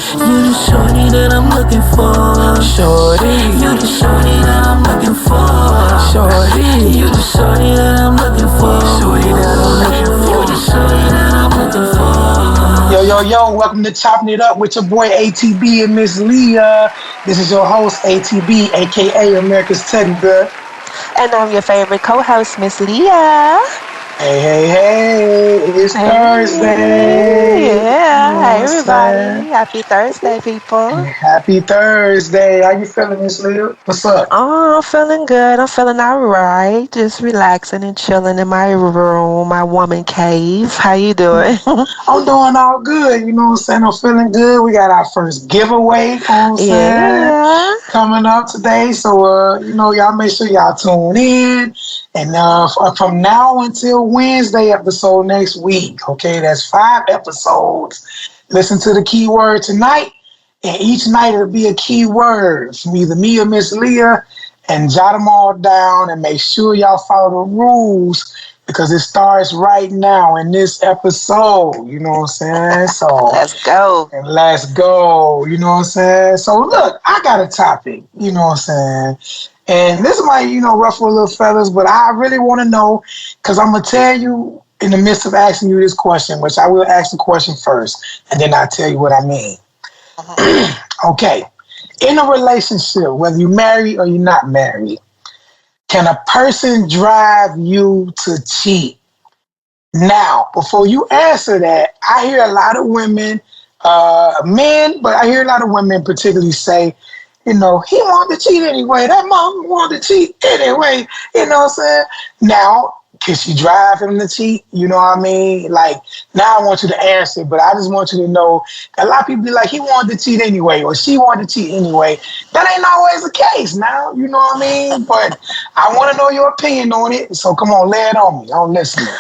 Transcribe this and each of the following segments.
You the shorty that I'm looking for. Shorty. You the shorty that I'm looking for. Shorty. You the shorty that I'm looking for. Shorty that I'm looking for. You the shorty that I'm looking for. Yo, welcome to Chopping It Up with your boy ATB and Miss Leah. This is your host, ATB, aka America's Teddy Bear. And I'm your favorite co-host, Miss Leah. Hey, it's Thursday. Yeah, You know hi what I'm everybody. saying? Happy Thursday, people. Happy Thursday. How you feeling, Miss Leah? What's up? Oh, I'm feeling good. I'm feeling all right. Just relaxing and chilling in my room, my woman cave. How you doing? I'm doing all good. You know what I'm saying? I'm feeling good. We got our first giveaway, you know what I'm saying? Yeah. Coming up today. So, y'all make sure y'all tune in. And from now until Wednesday episode next week, okay, that's 5 episodes. Listen to the keyword tonight, and each night it'll be a keyword from either me or Miss Leah, and jot them all down and make sure y'all follow the rules because it starts right now in this episode. You know what I'm saying? So Let's go. and let's go. You know what I'm saying? So look, I got a topic. You know what I'm saying? And this might, ruffle a little feathers, but I really want to know because I'm going to tell you in the midst of asking you this question, which I will ask the question first, and then I'll tell you what I mean. Okay. In a relationship, whether you're married or you're not married, can a person drive you to cheat? Now, before you answer that, I hear a lot of women, men, but I hear a lot of women particularly say, he wanted to cheat anyway. That mom wanted to cheat anyway. You know what I'm saying? Now, can she drive him to cheat? You know what I mean? Like, now I want you to answer, but I just want you to know a lot of people be like, he wanted to cheat anyway, or she wanted to cheat anyway. That ain't always the case now. You know what I mean? But I want to know your opinion on it. So come on, lay it on me. I'm listening.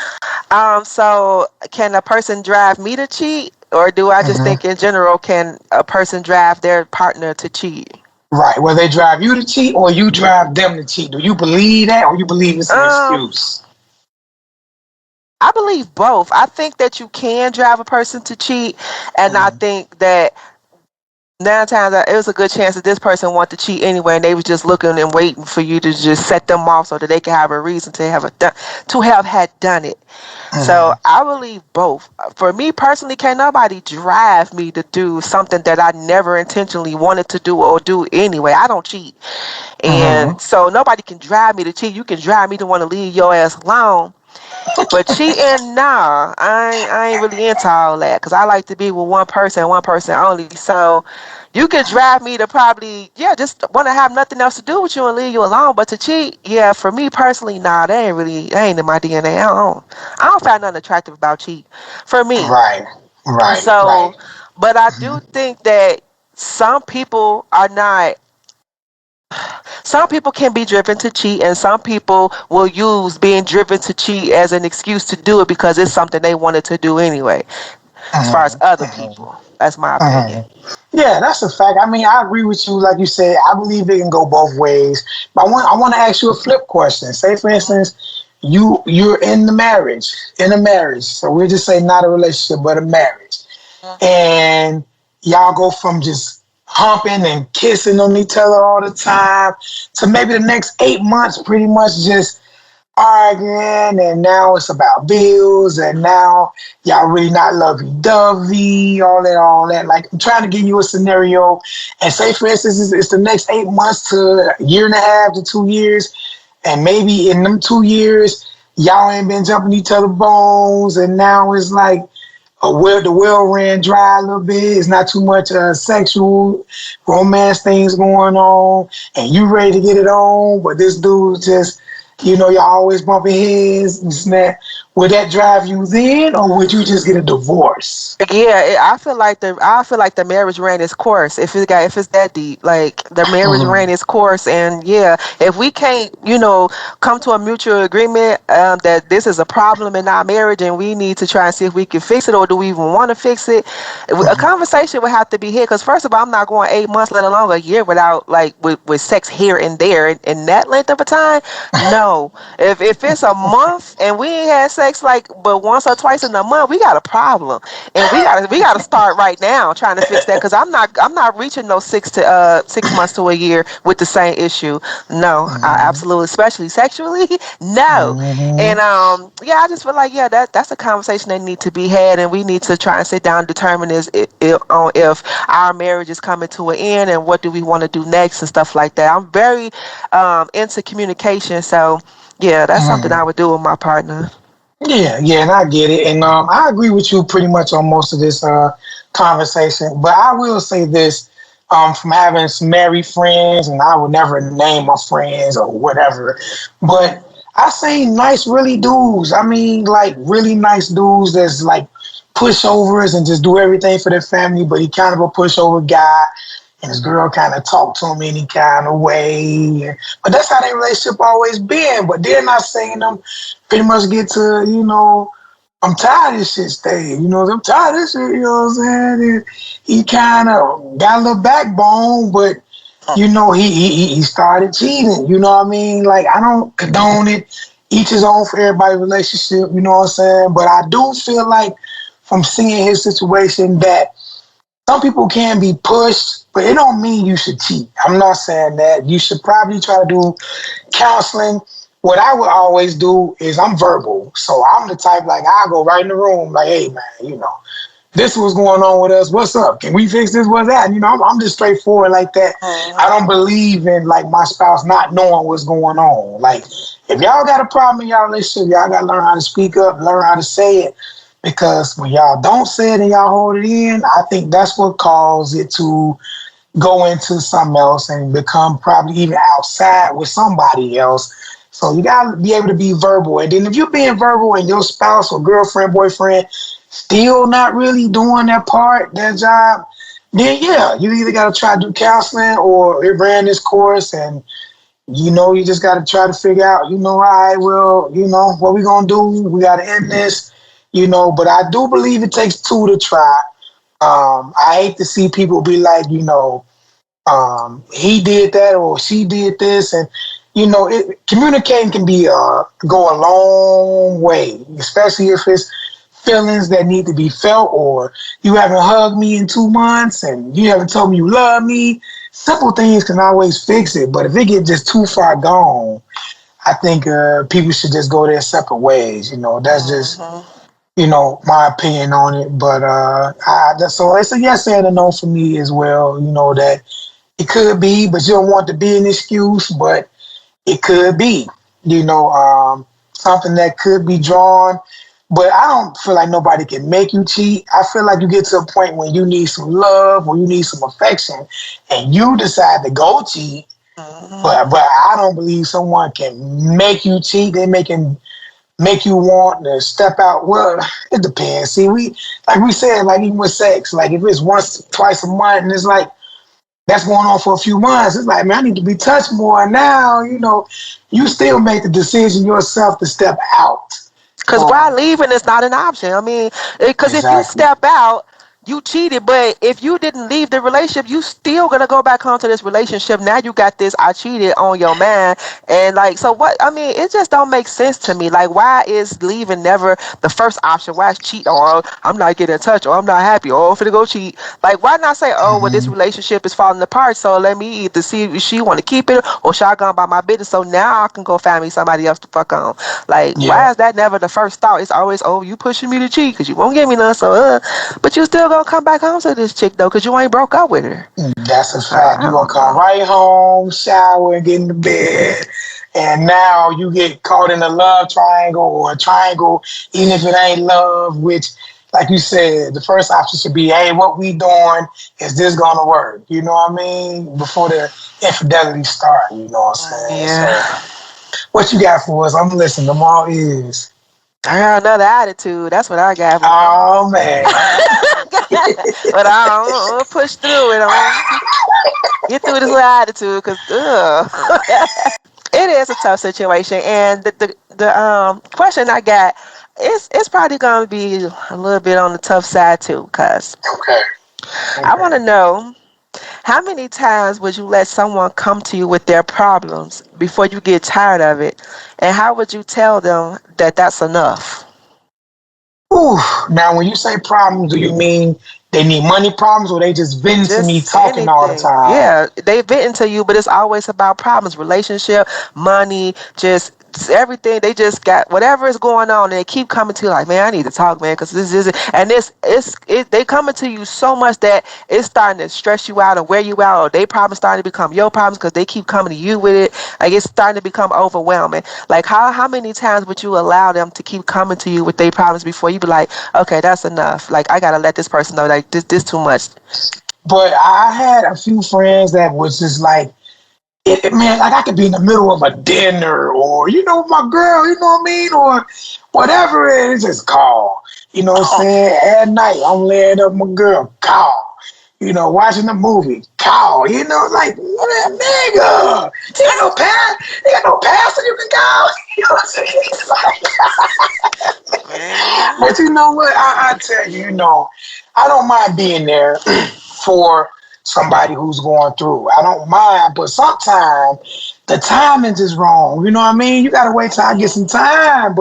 So can a person drive me to cheat? Or do I just think in general, can a person drive their partner to cheat? Right. Well, they drive you to cheat or you drive them to cheat. Do you believe that or you believe it's an excuse? I believe both. I think that you can drive a person to cheat, and I think that 9 times it was a good chance that this person wanted to cheat anyway, and they was just looking and waiting for you to just set them off so that they can have a reason to have had done it. So I believe both. For me personally, can't nobody drive me to do something that I never intentionally wanted to do or do anyway. I don't cheat, and so nobody can drive me to cheat. You can drive me to want to leave your ass alone. But cheating, nah, I ain't really into all that because I like to be with one person only. So you could drive me to probably, just want to have nothing else to do with you and leave you alone. But to cheat, for me personally, nah, that ain't in my DNA. I don't find nothing attractive about cheat for me. Right. So, but I do think that some people are not. Some people can be driven to cheat, and some people will use being driven to cheat as an excuse to do it because it's something they wanted to do anyway. As far as other people, that's my opinion. Yeah, that's a fact. I mean, I agree with you. Like you said, I believe it can go both ways. But I want to ask you a flip question. Say, for instance, you're in a marriage. So we'll just say not a relationship, but a marriage, and y'all go from just humping and kissing on each other all the time to maybe the next 8 months pretty much just arguing, and now it's about bills, and now y'all really not lovey-dovey, all that. Like, I'm trying to give you a scenario, and say, for instance, it's the next 8 months to a year and a half to 2 years, and maybe in them 2 years, y'all ain't been jumping each other bones, and now it's like, the well ran dry a little bit. It's not too much sexual romance things going on, and you ready to get it on, but this dude just, y'all always bumping heads and that. Would that drive you then, or would you just get a divorce? Yeah, I feel like the marriage ran its course. If it's that deep, like the marriage ran its course, and if we can't, come to a mutual agreement that this is a problem in our marriage, and we need to try and see if we can fix it, or do we even want to fix it? A conversation would have to be here, because first of all, I'm not going 8 months, let alone a year, without with sex here and there in that length of a time. No, if it's a month and we ain't had sex sex like but once or twice in a month, we got a problem, and we gotta start right now trying to fix that because I'm not reaching those 6 months to a year with the same issue. No, I absolutely, especially sexually, no. And yeah, I just feel like that's a conversation that needs to be had, and we need to try and sit down and determine if our marriage is coming to an end and what do we want to do next and stuff like that. I'm very into communication, so yeah, that's something I would do with my partner. Yeah, and I get it, and I agree with you pretty much on most of this conversation. But I will say this, from having some married friends, and I would never name my friends or whatever, but I seen nice, really dudes. I mean, like really nice dudes that's like pushovers and just do everything for their family, but he kind of a pushover guy. And his girl kind of talked to him any kind of way. But that's how their relationship always been. But they're not saying them pretty much get to, I'm tired of this shit stage. I'm tired of this shit, you know what I'm saying? And he kind of got a little backbone, but, he started cheating. You know what I mean? Like, I don't condone it. Each his own for everybody's relationship, you know what I'm saying? But I do feel like from seeing his situation that some people can be pushed, but it don't mean you should cheat. I'm not saying that. You should probably try to do counseling. What I would always do is I'm verbal. So I'm the type, like, I go right in the room, like, hey, man, this was going on with us. What's up? Can we fix this? What's that? I'm just straightforward like that. I don't believe in, like, my spouse not knowing what's going on. Like, if y'all got a problem in y'all relationship, y'all got to learn how to speak up, learn how to say it. Because when y'all don't say it and y'all hold it in, I think that's what caused it to go into something else and become probably even outside with somebody else. So you got to be able to be verbal. And then if you're being verbal and your spouse or girlfriend, boyfriend still not really doing their part, their job, then yeah, you either got to try to do counseling or it ran this course and you just got to try to figure out, all right, well, what we going to do? We got to end this. But I do believe it takes two to try. I hate to see people be like, he did that or she did this. And, communicating can be go a long way, especially if it's feelings that need to be felt or you haven't hugged me in 2 months and you haven't told me you love me. Simple things can always fix it. But if it gets just too far gone, I think people should just go their separate ways. That's just... my opinion on it, but so it's a yes and a no for me as well. That it could be, but you don't want to be an excuse, but it could be, something that could be drawn. But I don't feel like nobody can make you cheat. I feel like you get to a point when you need some love or you need some affection, and you decide to go cheat. But I don't believe someone can make you cheat. They make you want to step out. Well, it depends. See, we said, like even with sex, like if it's once, twice a month, and it's like that's going on for a few months, it's like, man, I need to be touched more. Now, you still make the decision yourself to step out. Because why leaving is not an option. I mean, because if you step out, you cheated, but if you didn't leave the relationship, you still gonna go back home to this relationship. Now you got this I cheated on your man, and like, so what? I mean, it just don't make sense to me. Like, why is leaving never the first option? Why is cheat? Or I'm not getting in touch, or I'm not happy, or I'm finna go cheat. Like, why not say, oh, well, this relationship is falling apart, so let me either see if she want to keep it or should I go about my business, so now I can go find me somebody else to fuck on. Like, why is that never the first thought? It's always, oh, you pushing me to cheat because you won't give me none, so but you still gonna come back home to this chick though, because you ain't broke up with her. That's a fact. You gonna come right home, shower, and get into bed, and now you get caught in a love triangle or a triangle, even if it ain't love. Which, like you said, the first option should be, hey, what we doing? Is this gonna work? You know what I mean? Before the infidelity start, you know what I'm saying? Yeah. So, what you got for us? I'm listening. I'm all ears. I got another attitude. That's what I got. Oh man. But I don't push through it. Get through this little attitude, because it is a tough situation. And the question I got, it's probably going to be a little bit on the tough side too, because I want to know, how many times would you let someone come to you with their problems before you get tired of it? And how would you tell them that that's enough? Ooh, now when you say problems, do you mean they need money problems or they just vent to me Just talking all the anything. time? Yeah, they venting to you, but it's always about problems, relationship, money, just everything. They just got whatever is going on, and they keep coming to you like, man, I need to talk, man, because this is it. And they coming to you so much that it's starting to stress you out and wear you out, or they problems starting to become your problems because they keep coming to you with it. Like it's starting to become overwhelming. Like how many times would you allow them to keep coming to you with their problems before you be like, okay, that's enough. Like I gotta let this person know like this too much. But I had a few friends that was just like, man, like I could be in the middle of a dinner or, my girl, you know what I mean? Or whatever it is, just call. You know what I'm saying? At night, I'm laying up with my girl, call. Watching the movie, call. Like, what nigga? You got no pass? You got no pass so you can call? You know what I'm saying? But you know what? I tell you, I don't mind being there for somebody who's going through. I don't mind, but sometimes the timing is wrong. You know what I mean? You gotta wait till I get some time.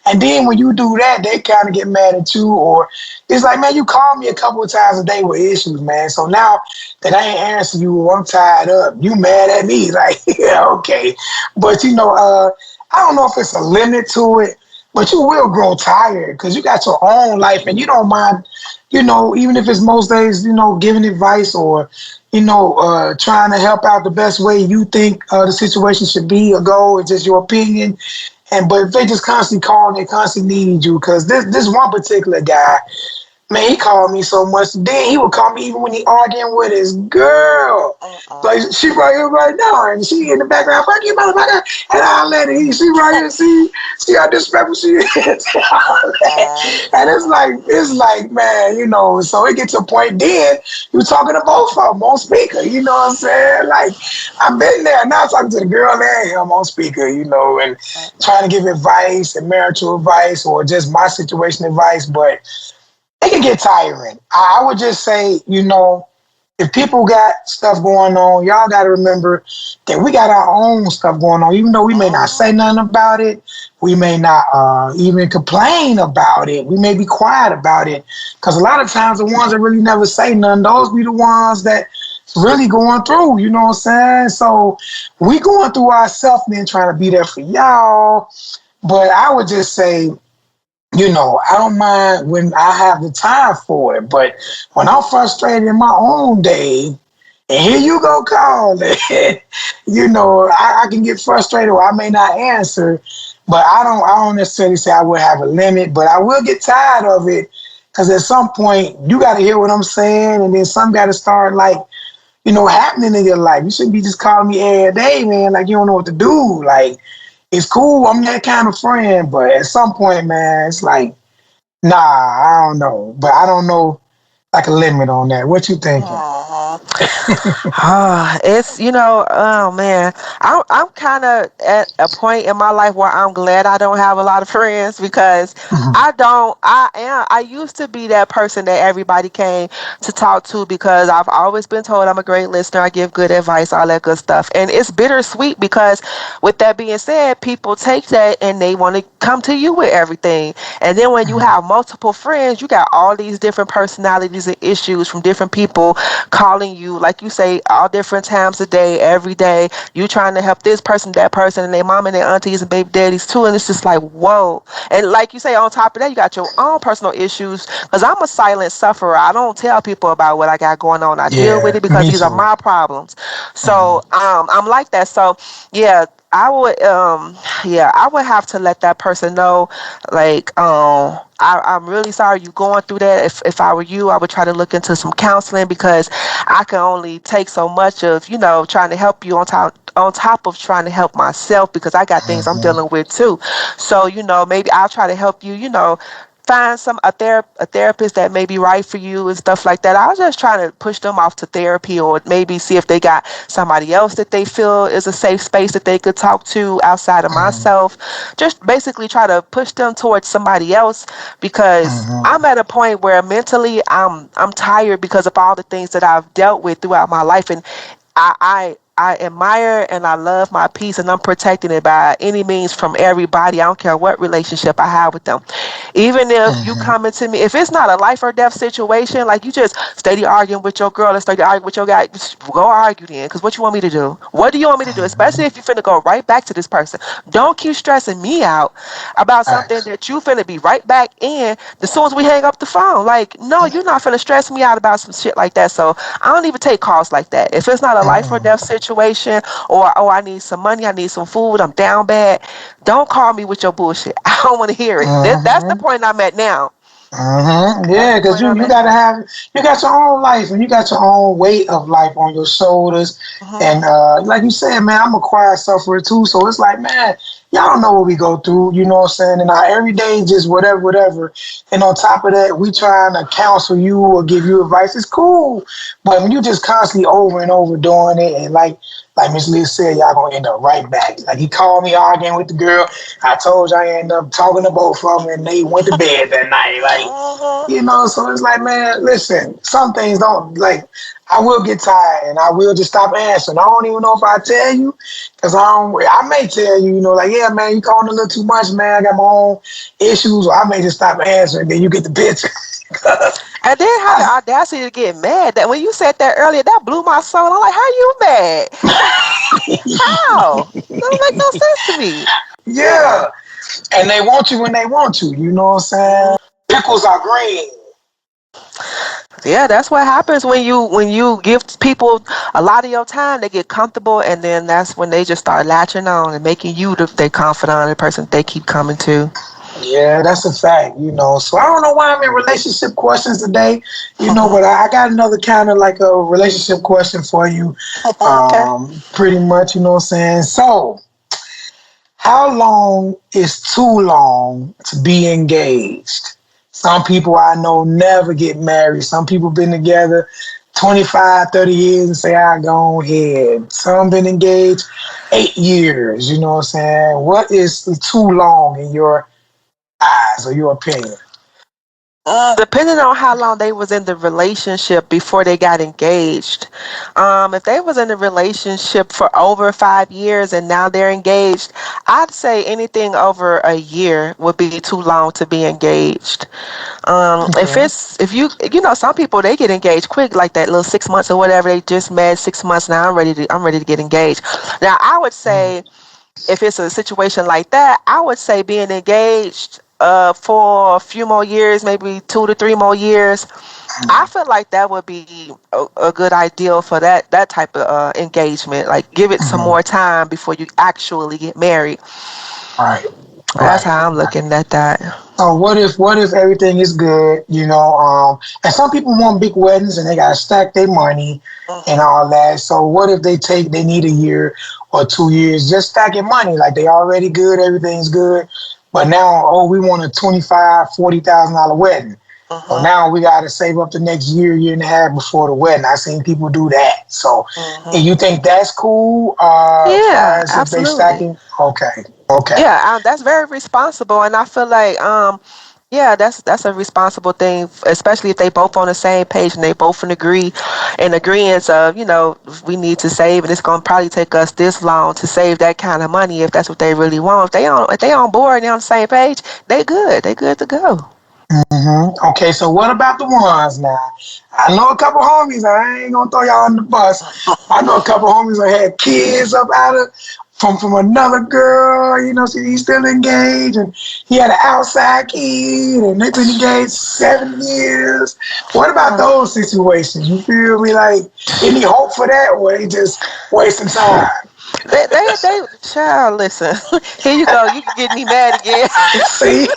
And then when you do that, they kind of get mad at you, or it's like, man, you call me a couple of times a day with issues, man. So now that I ain't answering you, or I'm tied up, you mad at me? Like, yeah, okay. But I don't know if it's a limit to it, but you will grow tired because you got your own life and you don't mind, even if it's most days, giving advice or, trying to help out the best way you think the situation should be or go. It's just your opinion. But if they just constantly call and they constantly need you, because this one particular guy, man, he called me so much. Then he would call me even when he arguing with his girl. Like, she right here right now, and she in the background, fuck you, motherfucker. And I let it, she right here, see how disrespectful she is. And it's like, man, so it gets to a point then, you talking to both of them on speaker, you know what I'm saying? Like, I've been there, now I'm talking to the girl and him on speaker, and trying to give advice and marital advice or just my situation advice, but it can get tiring. I would just say, if people got stuff going on, y'all got to remember that we got our own stuff going on. Even though we may not say nothing about it, we may not even complain about it. We may be quiet about it. Because a lot of times the ones that really never say nothing, those be the ones that really going through, you know what I'm saying? So we going through ourselves and then trying to be there for y'all. But I would just say, I don't mind when I have the time for it, but when I'm frustrated in my own day, and here you go calling, I can get frustrated or I may not answer, but I don't necessarily say I would have a limit, but I will get tired of it because at some point you got to hear what I'm saying, and then some got to start happening in your life. You shouldn't be just calling me every day, man, like you don't know what to do. Like, it's cool, I'm that kind of friend, but at some point, man, it's like, nah, I don't know. But I don't know like a limit on that. What you thinking? It's oh man, I'm kind of at a point in my life where I'm glad I don't have a lot of friends because I used to be that person that everybody came to talk to because I've always been told I'm a great listener, I give good advice, all that good stuff, and it's bittersweet because with that being said, people take that and they want to come to you with everything, and then when you have multiple friends, you got all these different personalities and issues from different people calling you, like you say, all different times a day, every day. You trying to help this person, that person, and their mom and their aunties and baby daddies too. And it's just like, whoa. And like you say, on top of that, you got your own personal issues. Because I'm a silent sufferer. I don't tell people about what I got going on. I deal with it because these are my problems. So I'm like that. So yeah. I would have to let that person know, like, I'm really sorry you're going through that. If I were you, I would try to look into some counseling because I can only take so much of, trying to help you on top of trying to help myself because I got things I'm dealing with too. So, maybe I'll try to help you, find a therapist that may be right for you and stuff like that. I was just trying to push them off to therapy or maybe see if they got somebody else that they feel is a safe space that they could talk to outside of myself. Just basically try to push them towards somebody else because I'm at a point where mentally I'm tired because of all the things that I've dealt with throughout my life, and I I admire and I love my peace, and I'm protecting it by any means from everybody. I don't care what relationship I have with them. Even if you Mm-hmm. coming to me, if it's not a life or death situation, like you just steady arguing with your girl and steady arguing with your guy, just go argue then. Because what you want me to do? What do you want me to do? Especially if you finna go right back to this person. Don't keep stressing me out about something Facts. that you finna be right back in as soon as we hang up the phone. Like, no, you're not finna stress me out about some shit like that. So I don't even take calls like that. If it's not a life or death Mm-hmm. situation, or oh, I need some money, I need some food, I'm down bad, don't call me with your bullshit. I don't want to hear it. That's the Mm-hmm. point I'm at now. Mm-hmm. That's Yeah, the because point I'm you at gotta now. have you got your own life and you got your own weight of life on your shoulders. Hmm. And like you said, man, I'm a quiet sufferer too. So it's like, man, y'all don't know what we go through, you know what I'm saying? And our everyday just whatever, whatever. And on top of that, we trying to counsel you or give you advice. It's cool. But when you just constantly over and over doing it and like Miss Lee said, y'all gonna end up right back. Like he called me arguing with the girl. I told you I ended up talking to both of them and they went to bed that night. Like, Hmm. you know, so it's like, man, listen, some things don't, like, I will get tired and I will just stop answering. I don't even know if I tell you, because I may tell you, you know, like, yeah, man, you calling a little too much, man. I got my own issues, or I may just stop answering, then you get the picture. 'Cause And then have the I, audacity to get mad. That when you said that earlier, that blew my soul. I'm like, how you mad? How? That don't make no sense to me. Yeah. yeah, and they want you when they want you know what I'm saying? Pickles are green. Yeah, that's what happens when you give people a lot of your time. They get comfortable, and then that's when they just start latching on and making you their confidant, the person they keep coming to. Yeah, that's a fact, you know. So I don't know why I'm in relationship questions today, you know, but I got another kind of like a relationship question for you. Okay. Pretty much, you know what I'm saying? So, how long is too long to be engaged? Some people I know never get married. Some people been together 25, 30 years and say, I go ahead. Some been engaged 8 years, you know what I'm saying? What is too long in your eyes or your opinion? Depending on how long they was in the relationship before they got engaged. If they was in the relationship for over 5 years and now they're engaged, I'd say anything over a year would be too long to be engaged. If Okay. it's if you know some people they get engaged quick, like that little 6 months or whatever, they just met 6 months, now I'm ready to get engaged. Now I would say if it's a situation like that, I would say being engaged for a few more years, maybe 2 to 3 more years. I feel like that would be a good ideal for that type of engagement. Like give it some Mhm. more time before you actually get married. Right. That's Right. how I'm looking at that. So what if everything is good, you know, and some people want big weddings and they gotta stack their money and Mhm. all that. So what if they need a year or 2 years just stacking money, like they already good, everything's good, but now we want a 25, $40,000 wedding. So Mhm. now we gotta save up the next year, year and a half before the wedding. I seen people do that. So and Mhm. you think that's cool, far Yeah, as if they absolutely. stacking? Okay. Okay. Yeah, that's very responsible, and I feel like yeah, that's a responsible thing, especially if they both on the same page and they both in agreement of we need to save, and it's gonna probably take us this long to save that kind of money if that's what they really want. If they on board and they on the same page, they good to go. Okay, so what about the ones now? I know a couple homies. I ain't gonna throw y'all on the bus. I know a couple homies that had kids up out of from another girl. You know, see, he's still engaged, and he had an outside kid, and they've been engaged 7 years. What about those situations? You feel me? Like any hope for that, or they just wasting time? They child, listen. Here you go. You can get me mad again. See?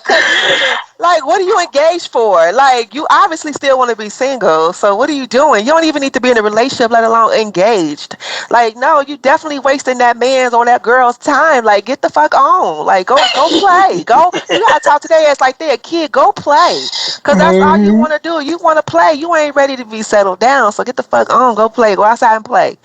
Cause listen, like, what are you engaged for? Like, you obviously still want to be single. So what are you doing? You don't even need to be in a relationship, let alone engaged. Like, no, you definitely wasting that man's or that girl's time. Like, get the fuck on. Like, go play. Go. You gotta talk to their ass like they're a kid. Go play. Cause that's all you hmm want to do. You want to play. You ain't ready to be settled down. So get the fuck on. Go play. Go outside and play.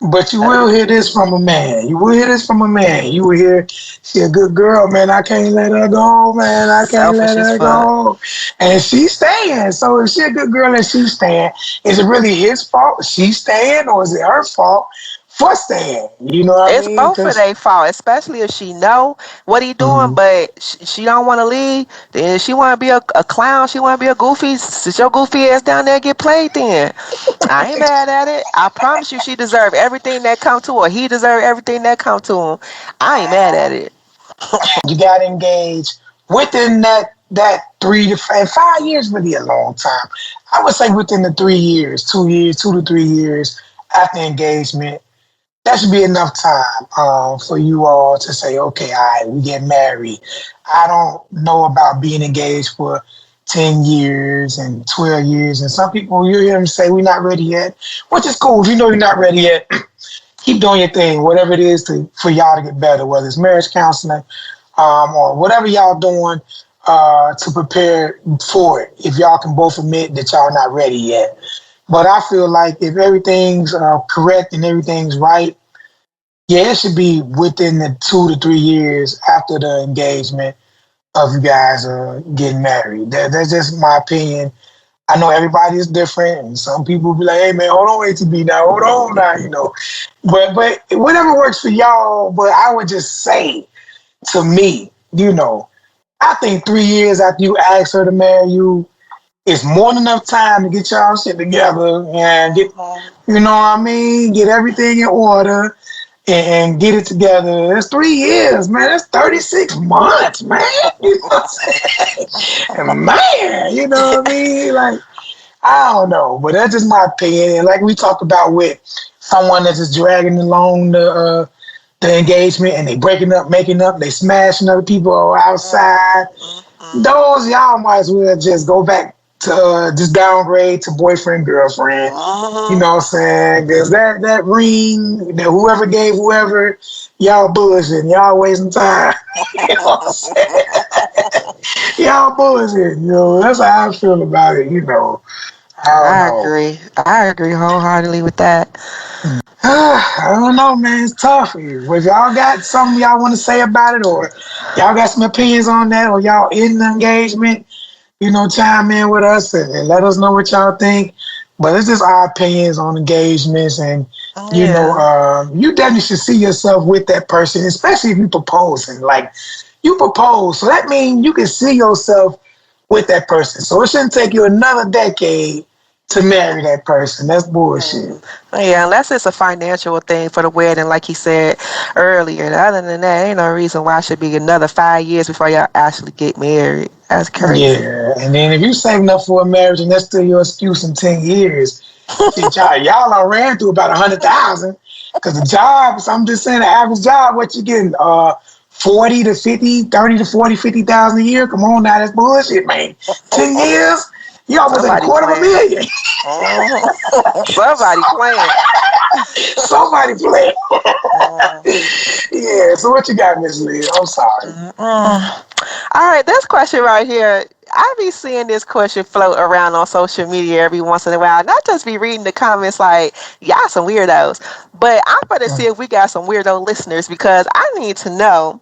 But you will hear this from a man. You will hear this from a man. You will hear, she a good girl, man. I can't let her go, man. I can't let Selfish as her fuck. go. And she's staying. So if she a good girl and she's staying, is it really his fault she's staying, or is it her fault for staying? You know what I It's mean? both of Because their fault, especially if she know what he doing, but she don't want to leave. Then if she want to be a clown, she want to be a goofy. Sit your goofy ass down there and get played. Then I ain't mad at it. I promise you, she deserve everything that come to her. He deserve everything that come to him. I ain't mad at it. you got engaged within that 5 years, really a long time. I would say within the 3 years, 2 years, 2 to 3 years after engagement, that should be enough time for you all to say, okay, all right, we get married. I don't know about being engaged for 10 years and 12 years. And some people, you hear them say, we're not ready yet, which is cool. If you know you're not ready yet, keep doing your thing, whatever it is for y'all to get better, whether it's marriage counseling or whatever y'all doing to prepare for it. If y'all can both admit that y'all not ready yet. But I feel like if everything's correct and everything's right, yeah, it should be within the 2 to 3 years after the engagement of you guys getting married. That's just my opinion. I know everybody is different, and some people be like, "Hey, man, hold on, ATB now, hold on now," you know. But whatever works for y'all. But I would just say, to me, you know, I think 3 years after you ask her to marry you, it's more than enough time to get y'all shit together and get, you know what I mean, get everything in order and get it together. It's 3 years, man. That's 36 months, man. You know what I'm saying? And man, you know what I mean? Like, I don't know, but that's just my opinion. And like we talked about with someone that's just dragging along the engagement and they breaking up, making up, they smashing other people outside. Those y'all might as well just go back to just downgrade to boyfriend, girlfriend. You know what I'm saying? Because that ring, that whoever gave whoever, y'all bullshit. Y'all wasting time. You know what I'm saying? Y'all bullshit. You know, that's how I feel about it, you know. I don't I know. agree. I agree wholeheartedly with that. I don't know, man. It's tough. If y'all got something y'all want to say about it, or y'all got some opinions on that, or y'all in the engagement, you know, chime in with us and let us know what y'all think. But it's just our opinions on engagements, and you know, you definitely should see yourself with that person, especially if you proposing. Like, you propose, so that means you can see yourself with that person. So it shouldn't take you another decade to marry that person. That's bullshit. Yeah, unless it's a financial thing for the wedding, like he said earlier. Other than that, ain't no reason why it should be another 5 years before y'all actually get married. That's crazy. Yeah, and then if you saving up for a marriage and that's still your excuse in 10 years, shit, y'all done ran through about 100,000. Because the job, so I'm just saying the average job, what you getting? 40 to 50, 30 to 40, 50,000 a year? Come on now, that's bullshit, man. 10 years? You almost at a Somebody quarter of a playing. million. Somebody playing. Somebody play. Yeah, so what you got, Miss Lee? I'm sorry. All right, this question right here. I be seeing this question float around on social media every once in a while. Not just be reading the comments like, y'all some weirdos. But I'm going to see if we got some weirdo listeners because I need to know,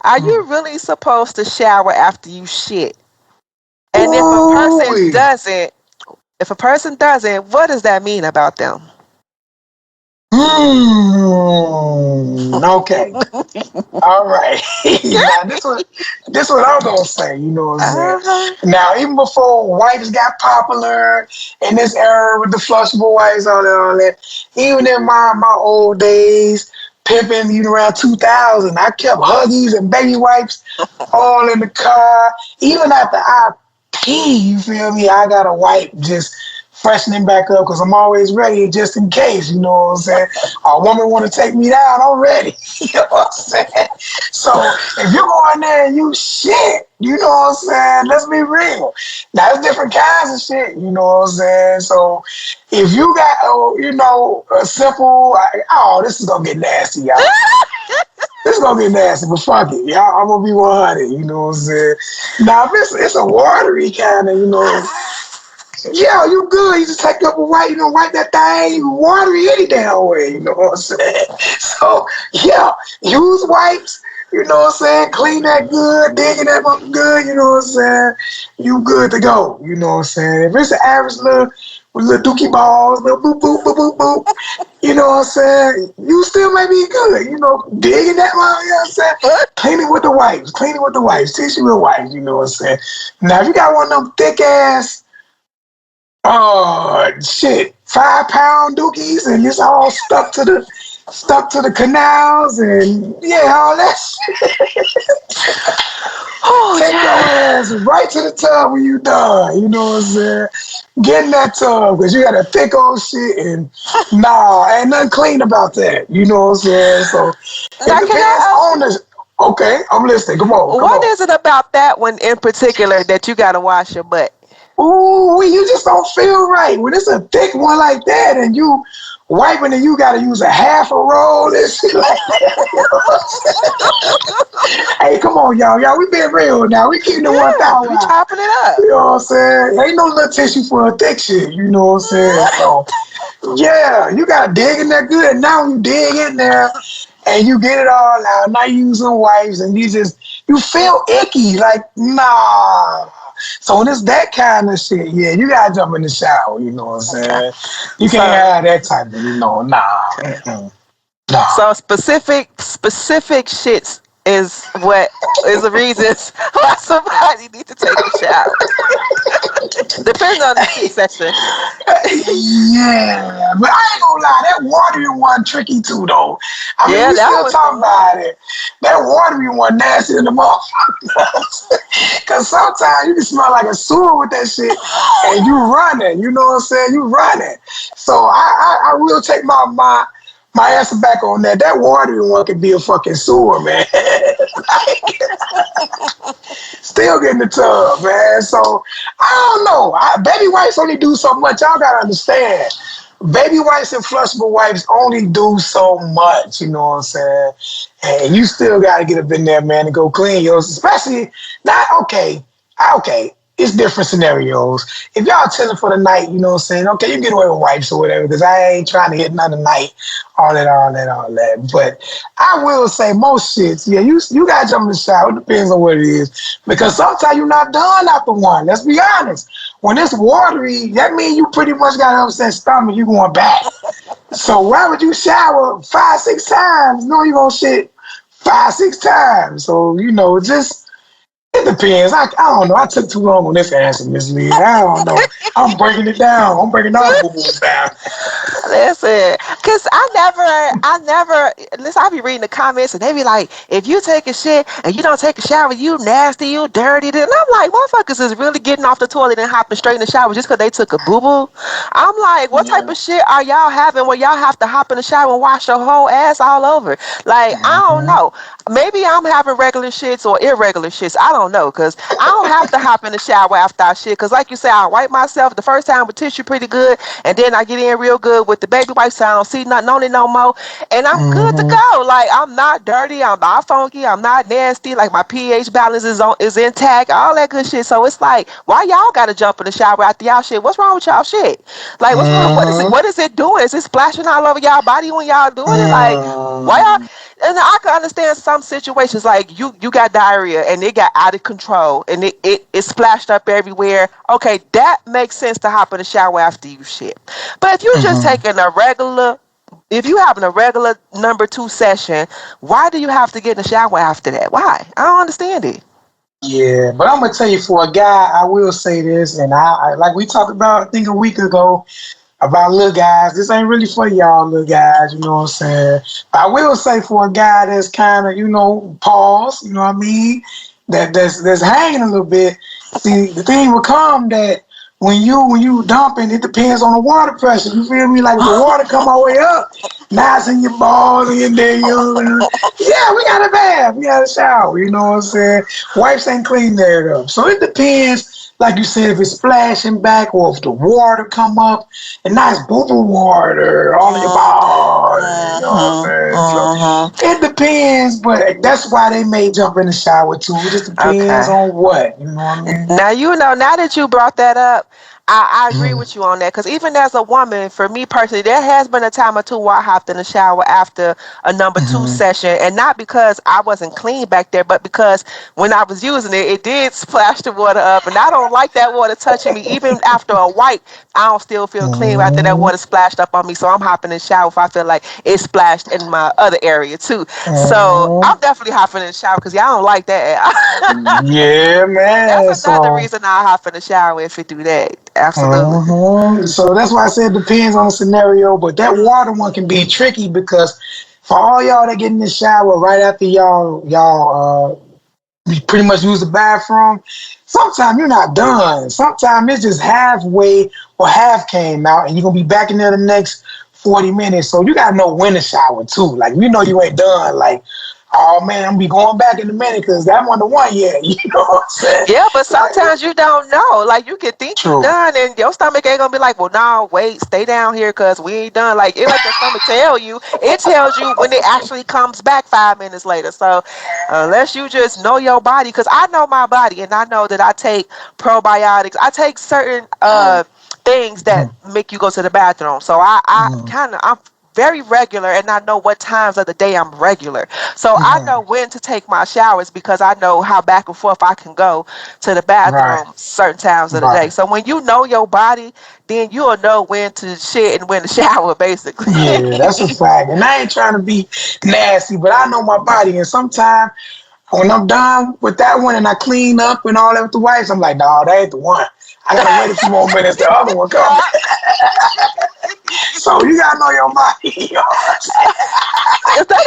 are you really supposed to shower after you shit? And Ooh. if a person doesn't, what does that mean about them? Okay. All right. Now this what I'm gonna say, you know what I'm saying? Uh-huh. Now, even before wipes got popular in this era with the flushable wipes on all that, even in my old days, pimping even around 2000, I kept Huggies and baby wipes all in the car. Even after I pee, you feel me? I got a wipe just freshening back up because I'm always ready just in case, you know what I'm saying? A woman want to take me down, I'm ready. You know what I'm saying? So if you go in there and you shit, you know what I'm saying? Let's be real. Now, there's different kinds of shit, you know what I'm saying? So if you got, you know, a simple, this is going to get nasty, y'all. This is gonna get nasty, but fuck it, y'all. I'm gonna be 100. You know what I'm saying? Now, if it's a watery kind of, you know, Yeah, you good. You just take up a wipe, wipe that thing, you water it any damn way, you know what I'm saying? So, yeah, use wipes, you know what I'm saying? Clean that good, digging that up good, you know what I'm saying? You good to go, you know what I'm saying? If it's an average little dookie balls, little boop, boop, boop, boop, boop, you know what I'm saying? You still may be good, digging that one, you know what I'm saying? Clean it with the wipes, tissue with wipes, you know what I'm saying? Now, if you got one of them thick ass, oh shit, 5-pound dookies, and it's all stuck to the canals, and yeah, all that shit. Take your ass right to the tub when you done. You know what I'm saying? Get in that tub because you got a thick old shit, and ain't nothing clean about that. You know what I'm saying? So it depends on this. Okay, I'm listening. Come on. What is it about that one in particular that you gotta wash your butt? Ooh, you just don't feel right when it's a thick one like that, and you wiping and you gotta use a half a roll and shit like that. Hey, come on, y'all, we being real now. We keeping the 1,000. We chopping it up. You know what I'm saying? Ain't no little tissue for a thick shit. You know what I'm saying? So, yeah, you gotta dig in there good. Now you dig in there and you get it all out. Now you using wipes and you feel icky. Like, nah. So when it's that kind of shit, yeah, you gotta jump in the shower, you know what I'm saying? You can't have that type of, nah. So specific shits is the reasons why somebody needs to take a shower. Depends on the C-section. Yeah, but I ain't gonna lie, that watering one tricky too, though. I mean, we still talking about it. That watering one nasty in the motherfucker. Because sometimes you can smell like a sewer with that shit, and you running. You know what I'm saying? You running. So I will take my answer back on that. That watering one could be a fucking sewer, man. Still get in the tub, man. So I don't know. Baby wipes only do so much. Y'all gotta understand. Baby wipes and flushable wipes only do so much. You know what I'm saying? And you still gotta get up in there, man, and go clean yours. Especially okay. It's different scenarios. If y'all chilling for the night, you know what I'm saying? Okay, you get away with wipes or whatever, because I ain't trying to hit none tonight, all that. But I will say most shits, yeah, you gotta jump in the shower. It depends on what it is. Because sometimes you're not done after one. Let's be honest. When it's watery, that means you pretty much got an upset stomach, you going back. So why would you shower 5-6 times? No, you gonna shit 5-6 times. So, it depends. I don't know. I took too long on this answer, Miss Lee. I don't know. I'm breaking it down. I'm breaking all the boo-boos down. Listen, because I never, listen, I be reading the comments and they be like, if you take a shit and you don't take a shower, you nasty, you dirty. And I'm like, motherfuckers is really getting off the toilet and hopping straight in the shower just because they took a boo-boo? I'm like, what type of shit are y'all having where y'all have to hop in the shower and wash your whole ass all over? Like, I don't know. Maybe I'm having regular shits or irregular shits. I don't know, because I don't have to hop in the shower after I shit. Because like you say, I wipe myself the first time with tissue pretty good, and then I get in real good with the baby wipes so I don't see nothing on it no more. And I'm good to go. Like, I'm not dirty. I'm not funky. I'm not nasty. Like, my pH balance is intact. All that good shit. So it's like, why y'all got to jump in the shower after y'all shit? What's wrong with y'all shit? Like, what's wrong? What is it doing? Is it splashing all over y'all body when y'all doing it? Like, why y'all... And I can understand some situations, like you got diarrhea and it got out of control and it splashed up everywhere. Okay, that makes sense to hop in the shower after you shit. But if you're just taking if you having a regular number 2 session, why do you have to get in the shower after that? Why? I don't understand it. Yeah, but I'm gonna tell you, for a guy, I will say this, and I like we talked about, I think a week ago, about little guys. This ain't really for y'all little guys, you know what I'm saying? But I will say, for a guy that's kind of, paused, you know what I mean? That's hanging a little bit. See, the thing will come that when you dumping, it depends on the water pressure. You feel me? Like, the water come all the way up, now it's in your balls and your day. Yeah, we got a bath, we got a shower, you know what I'm saying? Wipes ain't clean there up. So it depends. Like you said, if it's splashing back or if the water come up, and nice boo-boo water all in your balls, you know what I'm saying? So it depends, but that's why they may jump in the shower too. It just depends on what, you know what I mean? Now, now that you brought that up, I agree with you on that, because even as a woman, for me personally, there has been a time or two where I hopped in the shower after a number two session, and not because I wasn't clean back there, but because when I was using it, it did splash the water up, and I don't like that water touching me. Even after a wipe, I don't still feel clean after that water splashed up on me, so I'm hopping in the shower if I feel like it splashed in my other area too. So I'm definitely hopping in the shower, because y'all don't like that. Yeah, man. That's another reason I hop in the shower if it do that. Absolutely. So that's why I said it depends on the scenario. But that water one can be tricky because for all y'all that get in the shower right after y'all pretty much use the bathroom, sometimes you're not done. Sometimes it's just halfway or half came out, and you're gonna be back in there the next 40 minutes. So you gotta know when to shower too. Like, you know you ain't done. Like, oh man, I'm gonna be going back in a minute because that one the one yet. You know what I'm saying? Yeah, but sometimes you don't know. Like, you can think you're done, and your stomach ain't gonna be like, well, no, wait, stay down here because we ain't done. Like, it like your stomach tell you. It tells you when it actually comes back 5 minutes later. So unless you just know your body, because I know my body, and I know that I take probiotics. I take certain things that make you go to the bathroom. So I'm very regular, and I know what times of the day I'm regular. So I know when to take my showers because I know how back and forth I can go to the bathroom certain times of the day. So when you know your body, then you'll know when to shit and when to shower, basically. Yeah, that's a fact. And I ain't trying to be nasty, but I know my body. And sometimes when I'm done with that one and I clean up and all that with the wipes, I'm like, no, that ain't the one. I gotta wait a few more minutes. The other one comes. So you gotta know your body. You know what I'm saying? Is that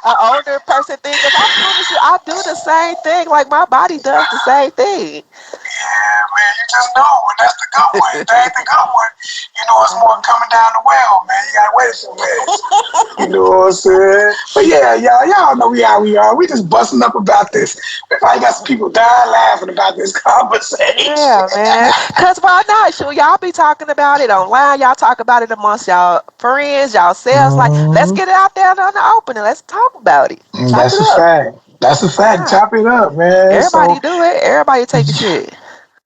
an older person thing? Because I promise you, I do the same thing. Like, my body does the same thing. Yeah, man, you just know when that's the good one. If that ain't the good one, you know it's more coming down the well, man. You gotta wait a few minutes. You know what I'm saying? But yeah, y'all know how we are. We just busting up about this. We probably got some people dying laughing about this conversation. Yeah, man. Because why not? Sure, y'all be talking about it online. Y'all talk about it amongst y'all friends, y'all selves. Like, let's get it out there on the open and let's talk about it. That's a fact. That's a fact. Chop it up, man. Everybody do it. Everybody take a shit.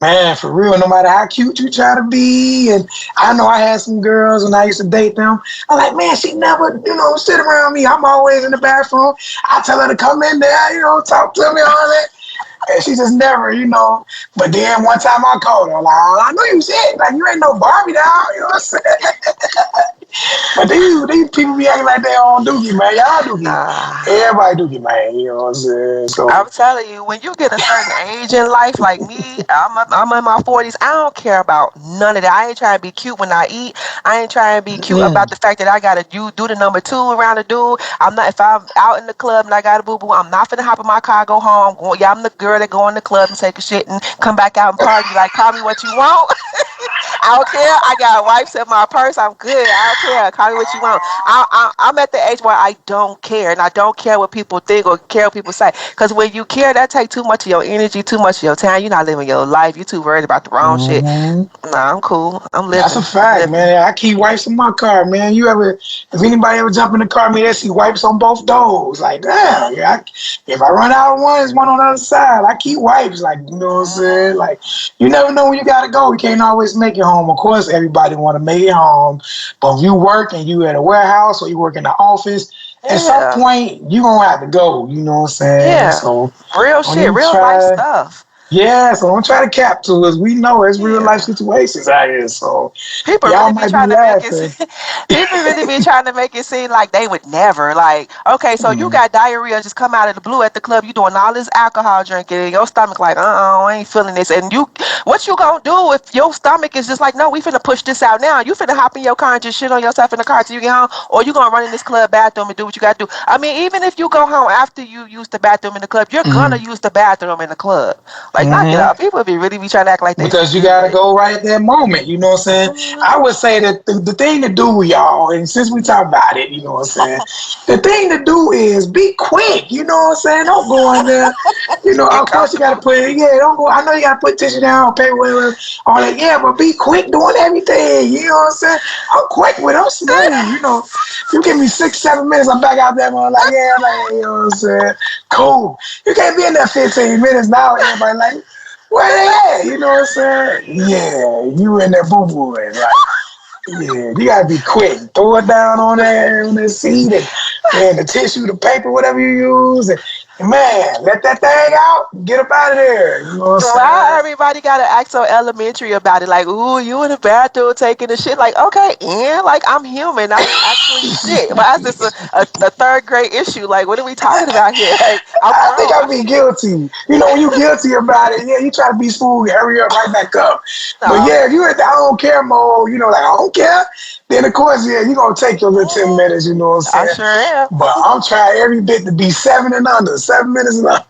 Man, for real, no matter how cute you try to be, and I know I had some girls when I used to date them. I'm like, man, she never, sit around me. I'm always in the bathroom. I tell her to come in there, talk to me, all that. And she just never, But then one time I called her, like, I know you said, like, you ain't no Barbie doll, you know what I'm saying? But these people be acting like they on dookie, man. Y'all dookie. Everybody dookie, man. You know what I'm saying? So I'm telling you, when you get a certain age in life, like me, I'm in my 40s. I don't care about none of that. I ain't trying to be cute when I eat. I ain't trying to be cute about the fact that I gotta do the number 2 around the dude. I'm not. If I'm out in the club and I got a boo boo, I'm not finna hop in my car, go home. I'm the girl that go in the club and take a shit and come back out and party. Like, call me what you want. I don't care. I got wipes in my purse. I'm good. I don't care. Call me what you want. I'm at the age where I don't care, and I don't care what people think or care what people say. Because when you care, that takes too much of your energy, too much of your time. You're not living your life. You're too worried about the wrong shit. Nah, I'm cool. I'm living. That's a fact, man. I keep wipes in my car, man. If anybody ever jump in the car, they see wipes on both doors. Like, damn, if I run out of one, there's one on the other side. I keep wipes, like, you know what I'm saying? Like, you never know when you gotta go. You can't always make it home. Of course, everybody want to make it home, but if you work and you at a warehouse or you work in the office, at some point you gonna have to go. You know what I'm saying? Yeah. So real shit, real life stuff. Yeah, so don't try to cap to us. We know it's real life situations out here. So people y'all really be trying to make it. People really be trying to make it seem like they would never. Like, okay, so you got diarrhea just come out of the blue at the club. You doing all this alcohol drinking, and your stomach like, I ain't feeling this. And what you gonna do if your stomach is just like, no, we finna push this out now. You finna hop in your car and just shit on yourself in the car till you get home, or you gonna run in this club bathroom and do what you gotta do. I mean, even if you go home after you use the bathroom in the club, you're gonna use the bathroom in the club. Like, knock it out. People really be trying to act like that. Because you got to go right at that moment, you know what I'm saying? I would say that the thing to do, y'all, and since we talk about it, you know what I'm saying? The thing to do is be quick, you know what I'm saying? Don't go in there. Of course you got to put, don't go. I know you got to put tissue down, paper, whatever, all that, but be quick doing everything, you know what I'm saying? I'm quick with it. I'm smooth, You give me 6-7 minutes, I'm back out there, man, like, you know what I'm saying? Cool. You can't be in there 15 minutes now, everybody like, where they at? You know what I'm saying? Yeah, you in there boo booing. Like, yeah, you gotta be quick. Throw it down on that seat and the tissue, the paper, whatever you use. And man, let that thing out. Get up out of there. You know what I'm So saying? how everybody got to act so elementary about it? Like, ooh, you in the bathroom taking the shit. Like, okay, and like I'm human. I'm actually shit. Why is this a third grade issue? Like, what are we talking about here? Like, I think I'd be guilty. You know, when you guilty about it, yeah, you try to be smooth, hurry up, right back up. But yeah, if you at the I don't care mode, you know, like I don't care, then of course, yeah, you're going to take your little 10 minutes, you know what I'm saying? I sure am. But I'm trying every bit to be 7 and under, 7 minutes and under.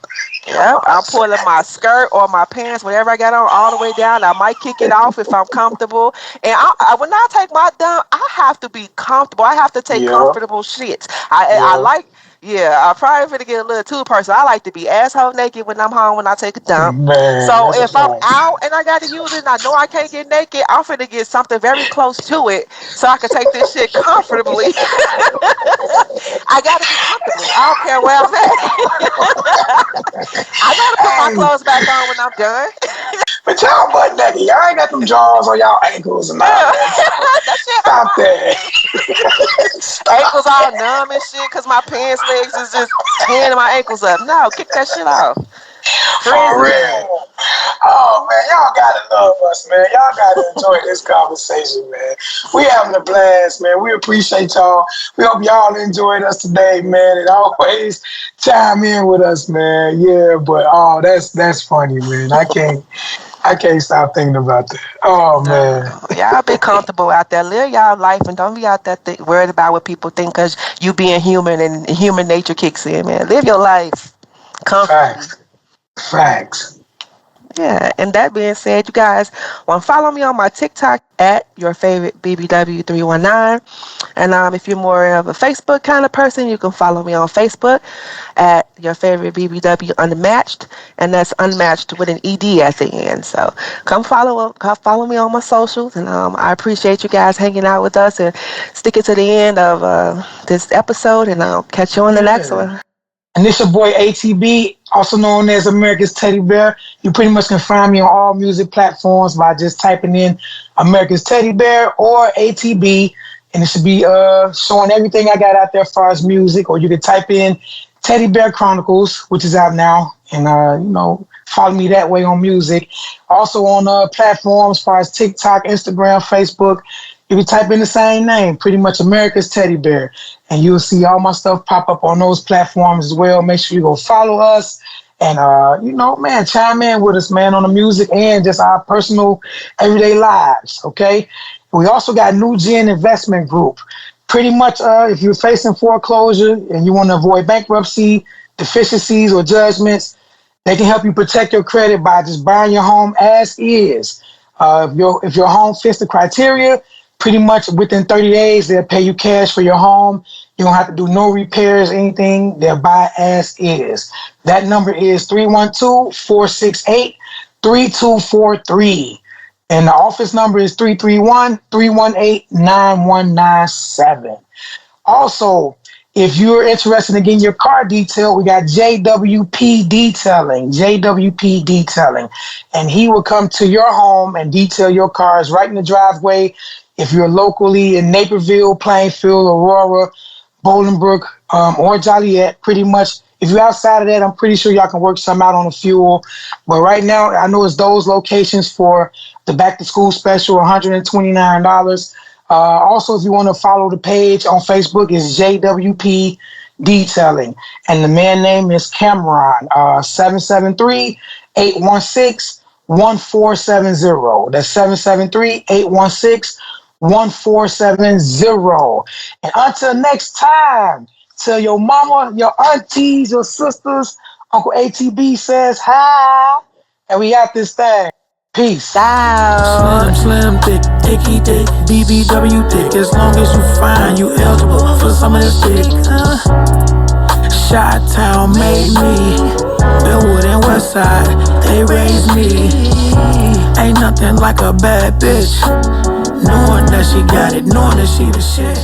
Yep, I'm pulling my skirt or my pants, whatever I got on, all the way down. I might kick it off if I'm comfortable. And when I take my dump, I have to be comfortable. I have to take comfortable shits. I like. Yeah, I probably finna get a little too personal. I like to be asshole naked when I'm home when I take a dump. Man, so if I'm out and I gotta use it and I know I can't get naked, I'm finna get something very close to it so I can take this shit comfortably. I gotta be comfortable. I don't care where I'm at. I gotta put my clothes back on when I'm done. But y'all butt naked. Y'all ain't got them jaws on y'all ankles and all that. Stop that. Ankles all numb and shit because my pants legs is just tearing my ankles up. No, kick that shit off. For real. Oh, man, y'all gotta love us, man. Y'all gotta enjoy this conversation, man. We having a blast, man. We appreciate y'all. We hope y'all enjoyed us today, man. And always chime in with us, man. Yeah, but that's funny, man. I can't stop thinking about that. Oh, man. Y'all be comfortable out there. Live y'all life and don't be out there worried about what people think because you being human and human nature kicks in, man. Live your life comfortably. Facts. Yeah, and that being said, you guys want to follow me on my TikTok at your favorite BBW319. And if you're more of a Facebook kind of person, you can follow me on Facebook at your favorite BBW Unmatched, and that's Unmatched with an ED at the end. So come follow me on my socials, and I appreciate you guys hanging out with us and sticking to the end of this episode, and I'll catch you on the next one. And this your boy ATB, also known as America's Teddy Bear. You pretty much can find me on all music platforms by just typing in America's Teddy Bear or ATB, and it should be showing everything I got out there as far as music. Or you can type in Teddy Bear Chronicles, which is out now, and follow me that way on music. Also on platforms as far as TikTok, Instagram, Facebook. You can type in the same name, pretty much America's Teddy Bear, and you'll see all my stuff pop up on those platforms as well. Make sure you go follow us and, chime in with us, man, on the music and just our personal everyday lives, okay? We also got New Gen Investment Group. Pretty much if you're facing foreclosure and you want to avoid bankruptcy, deficiencies, or judgments, they can help you protect your credit by just buying your home as is. If your home fits the criteria, pretty much within 30 days, they'll pay you cash for your home. You don't have to do no repairs, anything. They'll buy as is. That number is 312-468-3243. And the office number is 331-318-9197. Also, if you're interested in getting your car detailed, we got JWP Detailing, and he will come to your home and detail your cars right in the driveway. If you're locally in Naperville, Plainfield, Aurora, Bolingbrook, or Joliet, pretty much. If you're outside of that, I'm pretty sure y'all can work something out on the fuel. But right now, I know it's those locations for the back to school special, $129. Also, if you want to follow the page on Facebook, it's JWP Detailing. And the man name is Cameron, 773-816-1470. That's 773-816-1470. And until next time, tell your mama, your aunties, your sisters, Uncle ATB says hi. And we got this thing. Peace out. Slim, thick, icky, thick, BBW thick. As long as you find you eligible for some of this dick. Chi-Town made me. Bellwood and Westside, they raised me. Ain't nothing like a bad bitch. Knowing that she got it, knowing that she the shit.